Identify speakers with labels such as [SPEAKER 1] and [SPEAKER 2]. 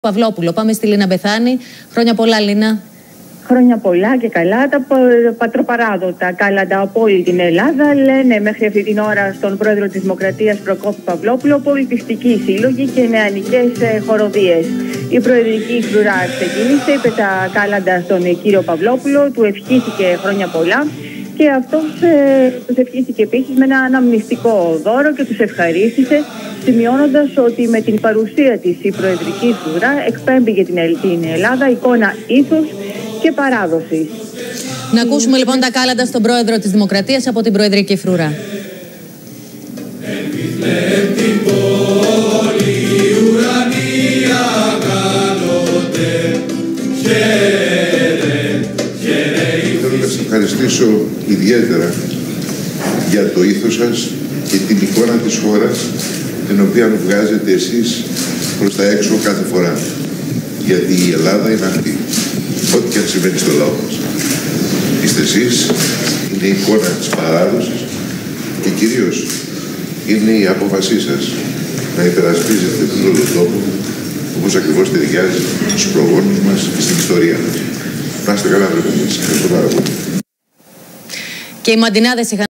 [SPEAKER 1] Παυλόπουλο. Πάμε στη Λίνα Μπεθάνη. Χρόνια πολλά, Λίνα.
[SPEAKER 2] Χρόνια πολλά και καλά. Τα πατροπαράδοτα κάλαντα από όλη την Ελλάδα λένε μέχρι αυτή την ώρα στον πρόεδρο της Δημοκρατίας Προκόπη Παυλόπουλο πολιτιστικοί σύλλογοι και νεανικές χοροδίες. Η προεδρική φρουρά ξεκίνησε, είπε τα κάλαντα στον κύριο Παυλόπουλο, του ευχήθηκε χρόνια πολλά. Και αυτός τους ευχήθηκε επίσης με ένα αναμνηστικό δώρο και τους ευχαρίστησε, σημειώνοντας ότι με την παρουσία της η προεδρική φρουρά εκπέμπει για την Ελλάδα εικόνα ήθους και παράδοσης.
[SPEAKER 1] Να ακούσουμε λοιπόν τα κάλαντα στον πρόεδρο της Δημοκρατίας από την προεδρική φρουρά.
[SPEAKER 3] Θέλω να σας ευχαριστήσω ιδιαίτερα για το ήθος σας και την εικόνα της χώρας την οποία βγάζετε εσείς προς τα έξω κάθε φορά. Γιατί η Ελλάδα είναι αυτή. Ό,τι και αν συμβαίνει στο λαό μας. Είστε εσείς, είναι η εικόνα της παράδοσης και κυρίως είναι η απόφασή σας να υπερασπίζετε τον όλο τόπο όπως ακριβώς ταιριάζει στους προγόνους μας και στην ιστορία μας. Να είστε καλά, βρε παιδιά. Ευχαριστώ πάρα πολύ.
[SPEAKER 1] Και οι Μαντινάδες είχαν